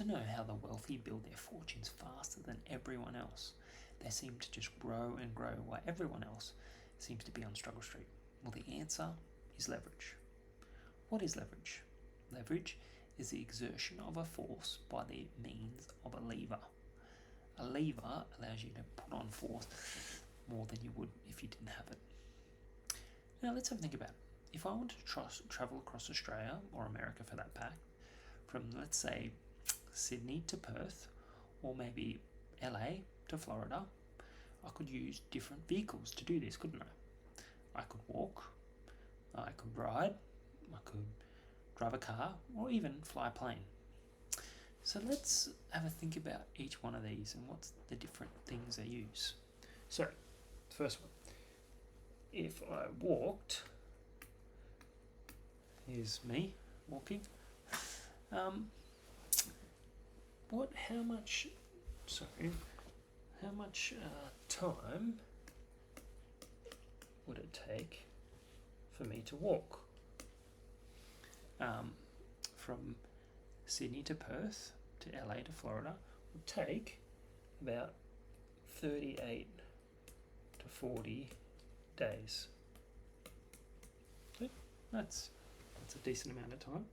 to know how the wealthy build their fortunes faster than everyone else. They seem to just grow and grow while everyone else seems to be on struggle street. Well, the answer is leverage. What is leverage? Leverage is the exertion of a force by the means of a lever. A lever allows you to put on force more than you would if you didn't have it. Now let's have a think about it. If I want to travel across Australia, or America for that fact, from let's say Sydney to Perth, or maybe LA to Florida, I could use different vehicles to do this, couldn't I? I could walk, I could ride, I could drive a car, or even fly a plane. So let's have a think about each one of these and what's the different things they use. So, the first one. If I walked, here's me walking. How much time would it take for me to walk from Sydney to Perth to LA to Florida? Would take about 38 to 40 days. Okay, that's a decent amount of time.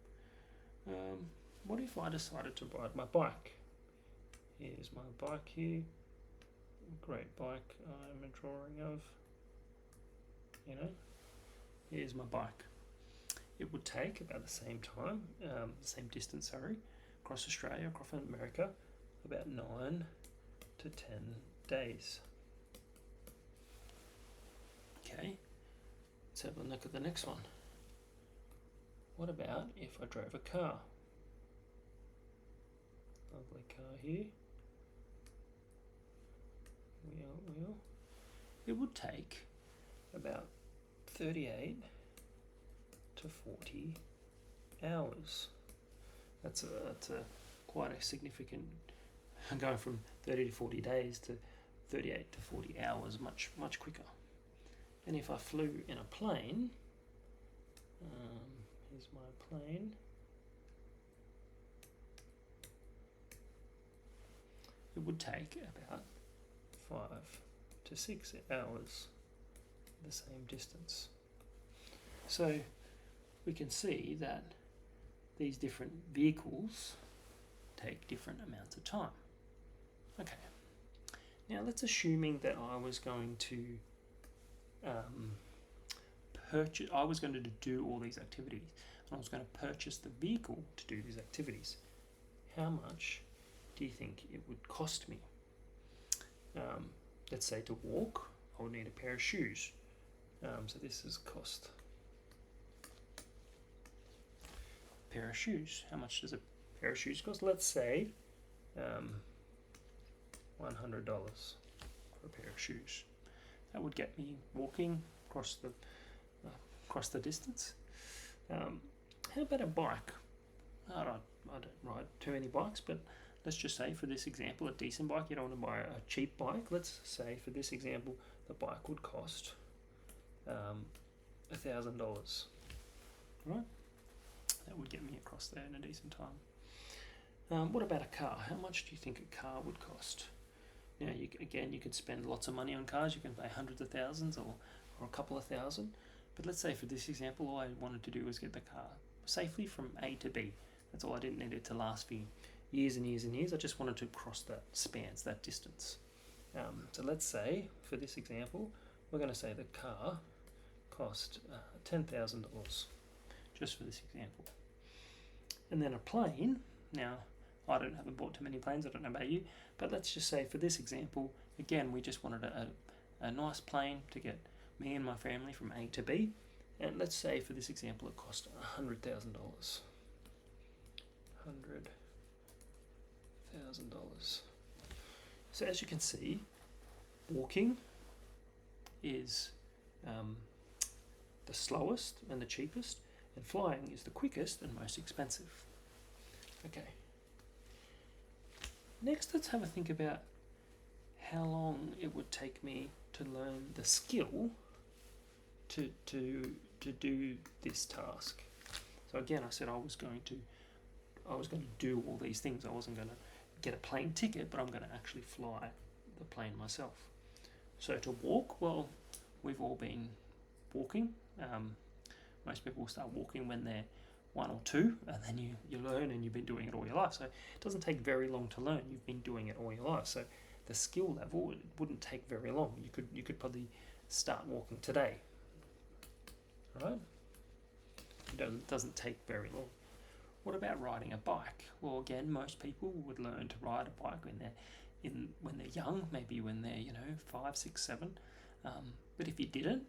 What if I decided to ride my bike? Here's my bike here. Great bike I'm a drawing of. Here's my bike. It would take about the same time, same distance, across Australia, across America, about 9 to 10 days. Okay, let's have a look at the next one. What about if I drove a car? Lovely car here. Wheel. It would take about 38 to 40 hours. That's quite a significant, going from 30 to 40 days to 38 to 40 hours, much quicker. And if I flew in a plane, here's my plane. It would take about 5 to 6 hours, the same distance. So we can see that these different vehicles take different amounts of time. Okay, now let's assuming that I was going to do all these activities, and I was going to purchase the vehicle to do these activities. How much do you think it would cost me? Let's say to walk, I would need a pair of shoes. So this is cost. Pair of shoes. How much does a pair of shoes cost? Let's say $100 for a pair of shoes. That would get me walking across the distance. How about a bike? I don't ride too many bikes, but let's just say for this example, a decent bike. You don't want to buy a cheap bike. Let's say for this example, the bike would cost $1,000. Right? That would get me across there in a decent time. What about a car? How much do you think a car would cost? Now, you could spend lots of money on cars. You can pay hundreds of thousands or a couple of thousand. But let's say for this example, all I wanted to do was get the car safely from A to B. That's all. I didn't need it to last for years and years and years. I just wanted to cross that distance. So let's say for this example, we're going to say the car cost $10,000, just for this example. And then a plane. Now, I haven't bought too many planes. I don't know about you, but let's just say for this example, again, we just wanted a nice plane to get me and my family from A to B. And let's say for this example, it cost $100,000. $100,000. So as you can see, walking is the slowest and the cheapest, and flying is the quickest and most expensive. Okay. Next, let's have a think about how long it would take me to learn the skill to do this task. So again, I said I I was going to do all these things. I wasn't going to get a plane ticket, but I'm going to actually fly the plane myself. So to walk, well, we've all been walking. Most people start walking when they're 1 or 2, and then you learn, and you've been doing it all your life. So it doesn't take very long to learn. You've been doing it all your life. So the skill level, it wouldn't take very long. You could probably start walking today. Right? It doesn't take very long. What about riding a bike? Well, again, most people would learn to ride a bike when they're young, maybe when they're 5, 6, 7. But if you didn't,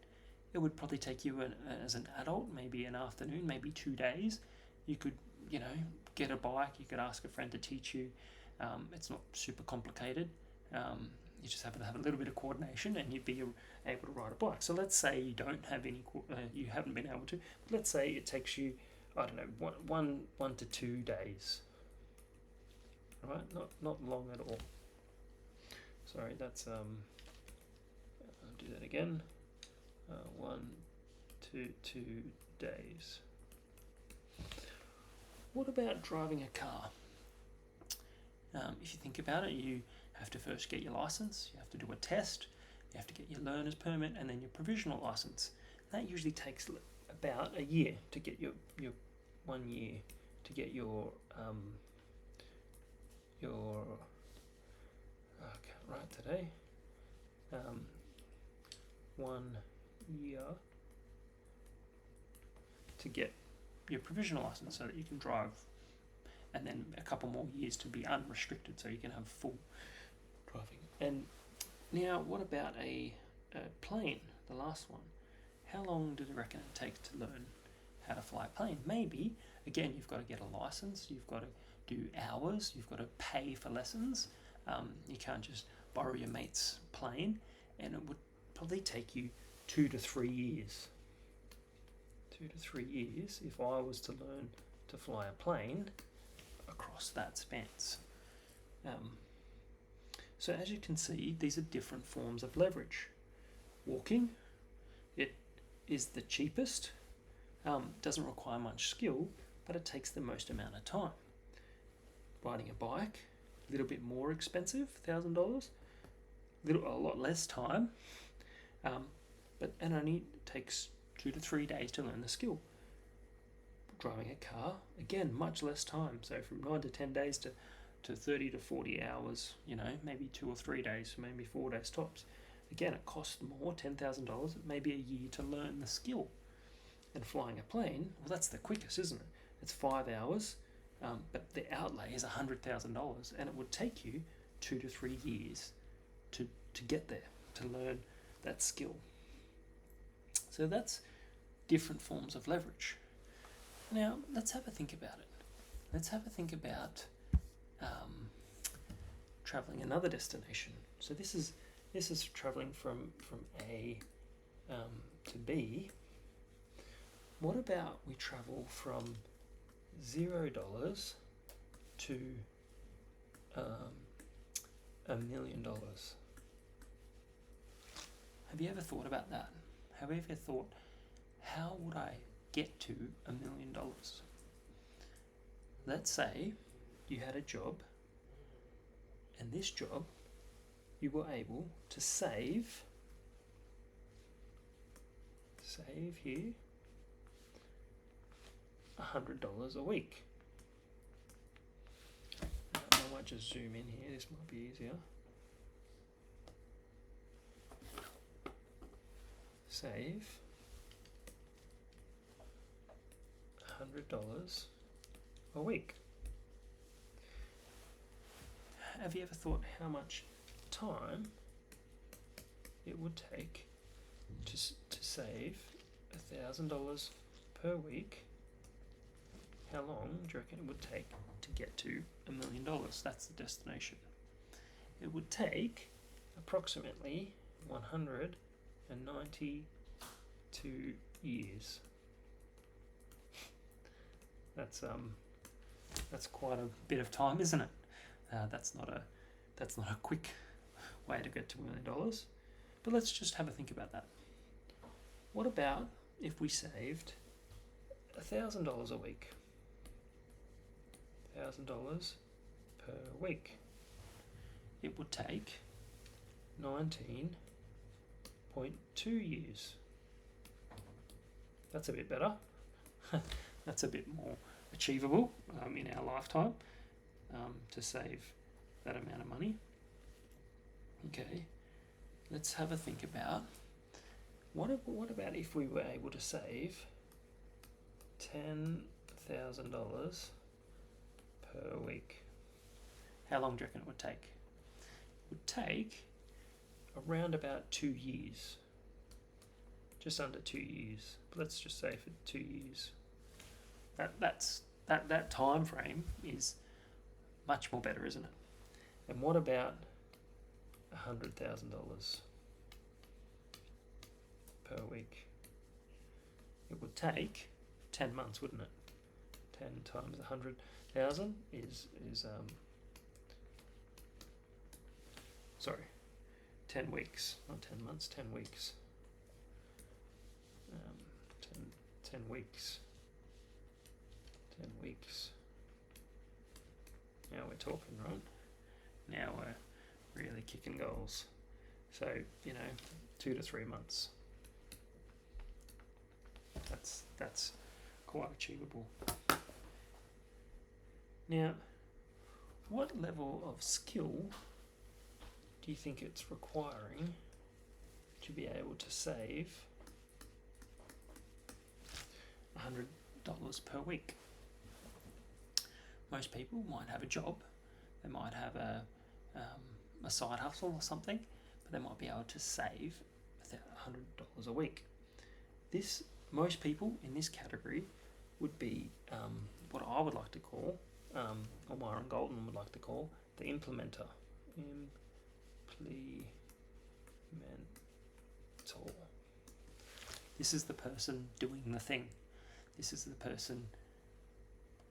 it would probably take you as an adult, maybe an afternoon, maybe 2 days. You could get a bike. You could ask a friend to teach you. It's not super complicated. You just have to have a little bit of coordination, and you'd be able to ride a bike. So let's say you don't have any, you haven't been able to. But let's say it takes you, I don't know, one to 2 days. Right? Not long at all. Sorry, that's I'll do that again. 1 to 2 days. What about driving a car? If you think about it, you have to first get your license, you have to do a test, you have to get your learner's permit, and then your provisional license. That usually takes about a year to get your 1 year to get your I can't write today. 1 year to get your provisional license so that you can drive, and then a couple more years to be unrestricted so you can have full driving. And now, what about a plane, the last one? How long do you reckon it takes to learn how to fly a plane? Maybe, again, you've got to get a license, you've got to do hours, you've got to pay for lessons. You can't just borrow your mate's plane, and it would probably take you 2 to 3 years. 2 to 3 years if I was to learn to fly a plane across that span. So as you can see, these are different forms of leverage. Walking, it is the cheapest, doesn't require much skill, but it takes the most amount of time. Riding a bike, a little bit more expensive, $1,000, a lot less time, but it only takes 2 to 3 days to learn the skill. Driving a car, again, much less time, so from 9 to 10 days to 30 to 40 hours, maybe 2 or 3 days, maybe 4 days tops. Again, it costs more, $10,000, it may be a year to learn the skill. And flying a plane, well, that's the quickest, isn't it? It's 5 hours, but the outlay is $100,000, and it would take you 2 to 3 years to get there, to learn that skill. So that's different forms of leverage. Now, let's have a think about it. Let's have a think about traveling another destination. So this is traveling from A to B. What about we travel from $0 to $1 million? Have you ever thought about that? Have you ever thought, how would I get to $1 million? Let's say you had a job, and this job you were able to save here $100 a week. I might just zoom in here, this might be easier. Save $100 a week. Have you ever thought how much time it would take to save $1,000 per week? How long do you reckon it would take to get to $1 million? That's the destination. It would take approximately 192 years. That's quite a bit of time, isn't it? That's not a quick way to get to $1 million. But let's just have a think about that. What about if we saved $1,000 a week? $100,000 per week. It would take 19.2 years. That's a bit better. That's a bit more achievable in our lifetime to save that amount of money. Okay, let's have a think about what about if we were able to save $10,000 per week? How long do you reckon it would take? It would take around about 2 years. Just under 2 years. Let's just say for 2 years. That time frame is much more better, isn't it? And what about $100,000 per week? It would take 10 months, wouldn't it? 10 times 100,000 is 10 weeks, not 10 months, 10 weeks. 10 weeks. 10 weeks. Now we're talking, right? Now we're really kicking goals. So, 2 to 3 months. That's quite achievable. Now, what level of skill do you think it's requiring to be able to save $100 per week? Most people might have a job, they might have a side hustle or something, but they might be able to save $100 a week. Most people in this category would be what I would like to call, or Myron Golden would like to call, the implementer. This is the person doing the thing. This is the person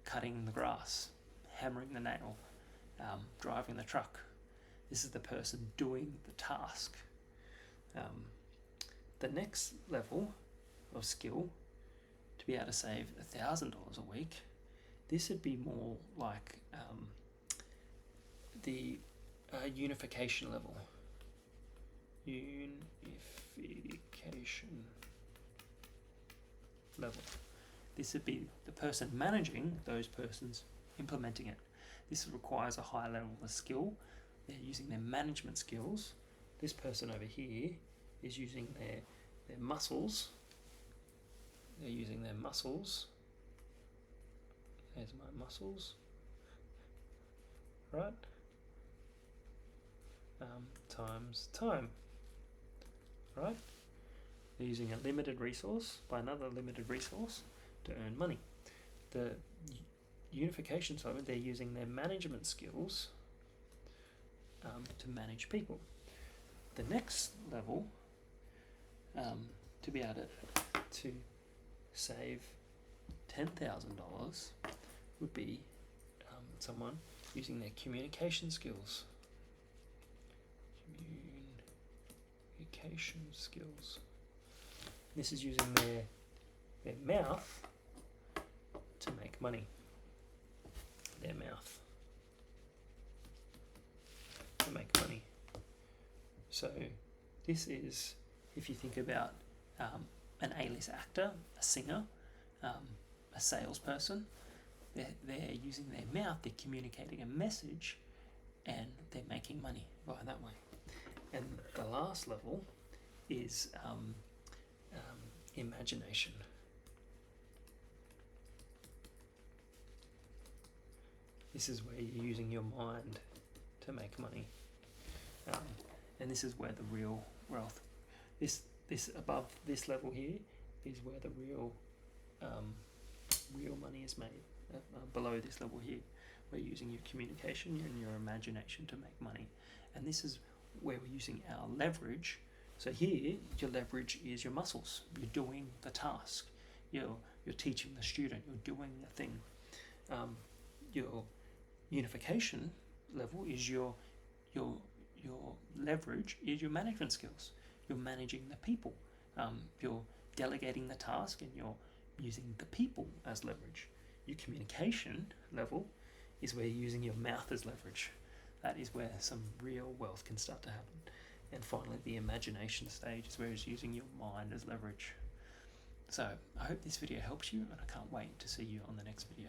cutting the grass, hammering the nail, driving the truck. This is the person doing the task. The next level of skill, to be able to save $1,000 a week, this would be more like the unification level. Unification level. This would be the person managing those persons implementing it. This requires a high level of skill. They're using their management skills. This person over here is using their muscles. They're using their muscles. There's my muscles. Right? Times time. Right? They're using a limited resource by another limited resource to earn money. The unification side, they're using their management skills to manage people. The next level, to be able to save $10,000 would be someone using their communication skills. Communication skills. This is using their mouth to make money. Their mouth to make money. So this is, if you think about an A-list actor, a singer, a salesperson, they're using their mouth, they're communicating a message, and they're making money via that way. And the last level is imagination. This is where you're using your mind to make money, and this is where the real wealth. This above this level here is where the real money is made. Below this level here, we're using your communication and your imagination to make money, and this is where we're using our leverage. So here, your leverage is your muscles. You're doing the task. You're teaching the student. You're doing the thing. Your unification level is your leverage is your management skills. You're managing the people. You're delegating the task, and you're using the people as leverage. Your communication level is where you're using your mouth as leverage. That is where some real wealth can start to happen. And finally, the imagination stage is where it's using your mind as leverage. So I hope this video helps you, and I can't wait to see you on the next video.